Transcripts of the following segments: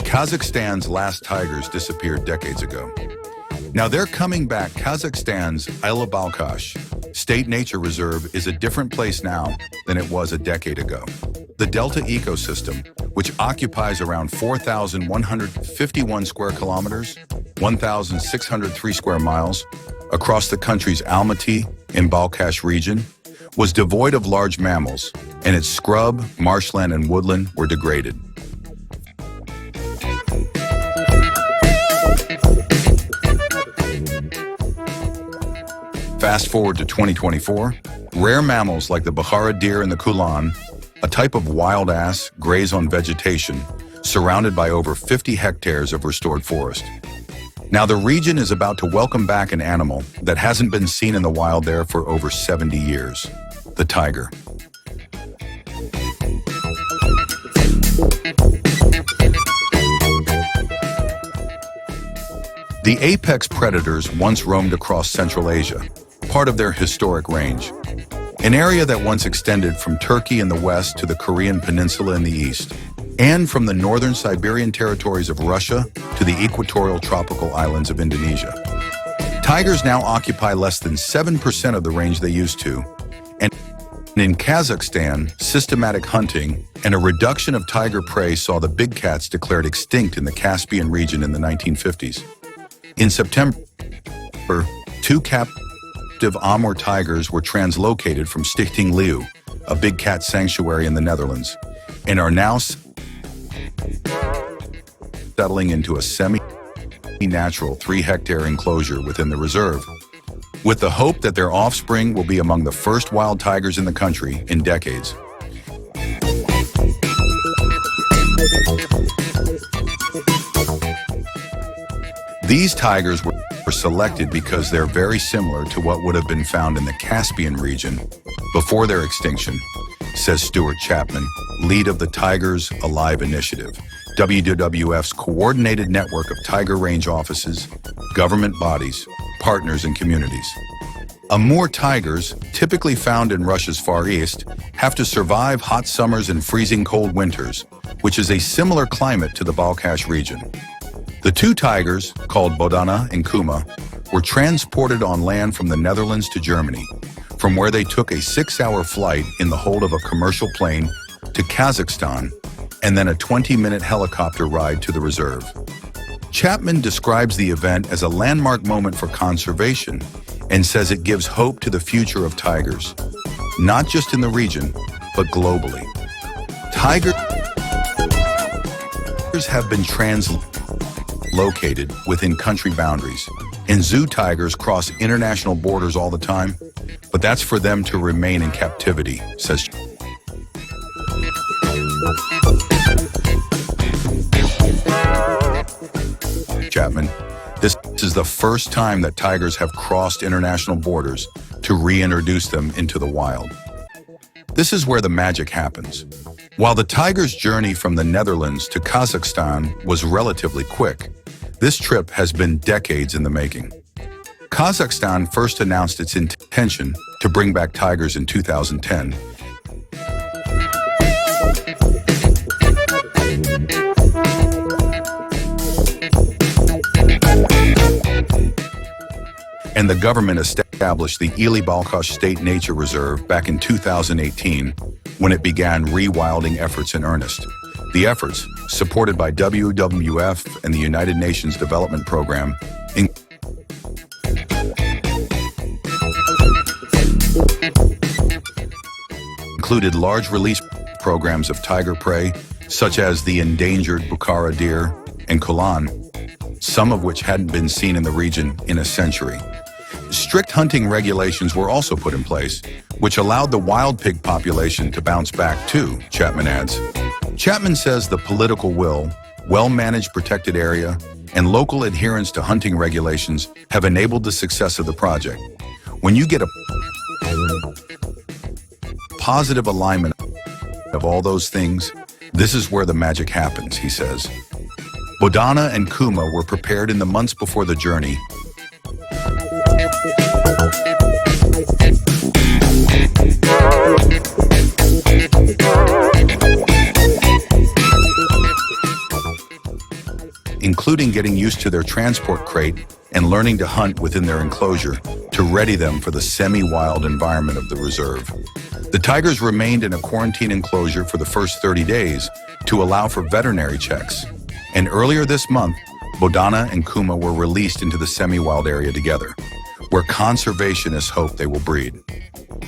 Kazakhstan's last tigers disappeared decades ago. Now they're coming back. Kazakhstan's Balkhash State Nature Reserve is a different place now than it was a decade ago. The Delta ecosystem, which occupies around 4,151 square kilometers, 1,603 square miles, across the country's Almaty and Balkhash region, was devoid of large mammals, and its scrub, marshland, and woodland were degraded. Fast forward to 2024, rare mammals like the Bukhara deer and the kulan, a type of wild ass, graze on vegetation, surrounded by over 50 hectares of restored forest. Now the region is about to welcome back an animal that hasn't been seen in the wild there for over 70 years, the tiger. The apex predators once roamed across Central Asia, part of their historic range, an area that once extended from Turkey in the west to the Korean Peninsula in the east, and from the northern Siberian territories of Russia to the equatorial tropical islands of Indonesia. Tigers now occupy less than 7% of the range they used to, and in Kazakhstan, systematic hunting and a reduction of tiger prey saw the big cats declared extinct in the Caspian region in the 1950s. In September, 2 captive Amur tigers were translocated from Stichting Leeuw, a big cat sanctuary in the Netherlands, and are now settling into a semi-natural 3-hectare enclosure within the reserve, with the hope that their offspring will be among the first wild tigers in the country in decades. These tigers were selected because they're very similar to what would have been found in the Caspian region before their extinction, says Stuart Chapman, lead of the Tigers Alive Initiative, WWF's coordinated network of tiger range offices, government bodies, partners, and communities. Amur tigers, typically found in Russia's Far East, have to survive hot summers and freezing cold winters, which is a similar climate to the Balkhash region. The 2 tigers, called Bodana and Kuma, were transported on land from the Netherlands to Germany, from where they took a 6-hour flight in the hold of a commercial plane to Kazakhstan, and then a 20-minute helicopter ride to the reserve. Chapman describes the event as a landmark moment for conservation and says it gives hope to the future of tigers, not just in the region, but globally. Tigers have been translocated within country boundaries, and zoo tigers cross international borders all the time, but that's for them to remain in captivity, says Chapman. This is the first time that tigers have crossed international borders to reintroduce them into the wild. This is where the magic happens. While the tiger's journey from the Netherlands to Kazakhstan was relatively quick, this trip has been decades in the making. Kazakhstan first announced its intention to bring back tigers in 2010. And the government established the Balkhash State Nature Reserve back in 2018 when it began rewilding efforts in earnest. The efforts, supported by WWF and the United Nations Development Program, included large release programs of tiger prey, such as the endangered Bukhara deer and kulan, some of which hadn't been seen in the region in a century. Strict hunting regulations were also put in place, which allowed the wild pig population to bounce back too, Chapman adds. Chapman says the political will, well-managed protected area, and local adherence to hunting regulations have enabled the success of the project. When you get a positive alignment of all those things, this is where the magic happens, he says. Bodana and Kuma were prepared in the months before the journey. including getting used to their transport crate and learning to hunt within their enclosure to ready them for the semi-wild environment of the reserve. The tigers remained in a quarantine enclosure for the first 30 days to allow for veterinary checks. And earlier this month, Bodana and Kuma were released into the semi-wild area together, where conservationists hope they will breed.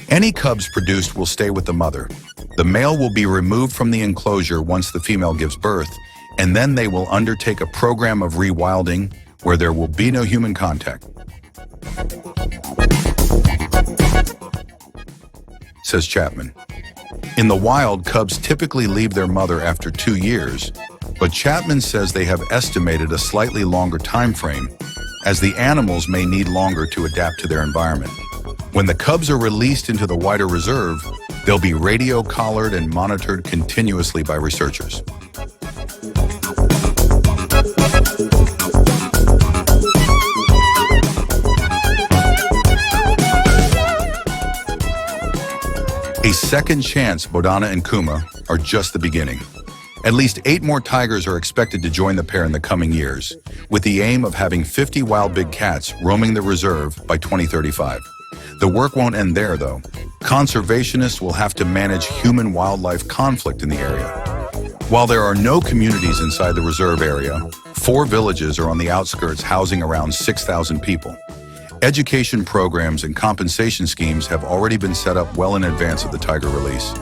Any cubs produced will stay with the mother. The male will be removed from the enclosure once the female gives birth, and then they will undertake a program of rewilding where there will be no human contact, says Chapman. In the wild, cubs typically leave their mother after 2 years, but Chapman says they have estimated a slightly longer time frame, as the animals may need longer to adapt to their environment. When the cubs are released into the wider reserve, they'll be radio-collared and monitored continuously by researchers. A second chance, Bodana and Kuma are just the beginning. At least 8 more tigers are expected to join the pair in the coming years, with the aim of having 50 wild big cats roaming the reserve by 2035. The work won't end there, though. Conservationists will have to manage human-wildlife conflict in the area. While there are no communities inside the reserve area, 4 villages are on the outskirts housing around 6,000 people. Education programs and compensation schemes have already been set up well in advance of the tiger release.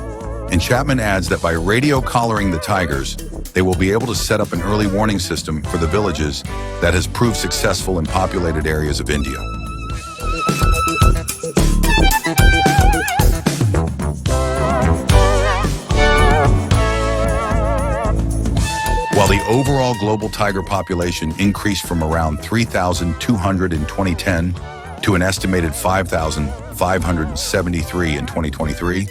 And Chapman adds that by radio collaring the tigers, they will be able to set up an early warning system for the villages that has proved successful in populated areas of India. While the overall global tiger population increased from around 3,200 in 2010 to an estimated 5,573 in 2023,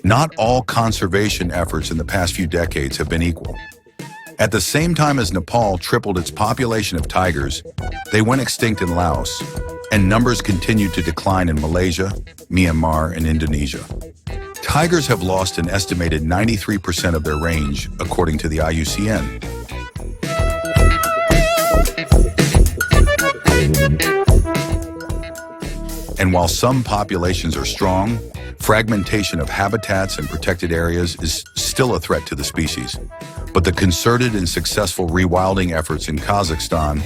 not all conservation efforts in the past few decades have been equal. At the same time as Nepal tripled its population of tigers, they went extinct in Laos, and numbers continued to decline in Malaysia, Myanmar, and Indonesia. Tigers have lost an estimated 93% of their range, according to the IUCN. And while some populations are strong, fragmentation of habitats and protected areas is still a threat to the species. But the concerted and successful rewilding efforts in Kazakhstan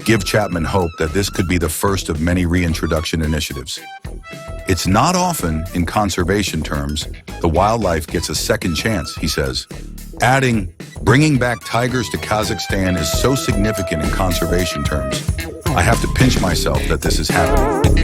give Chapman hope that this could be the first of many reintroduction initiatives. It's not often, in conservation terms, the wildlife gets a second chance, he says, adding, bringing back tigers to Kazakhstan is so significant in conservation terms. I have to pinch myself that this is happening.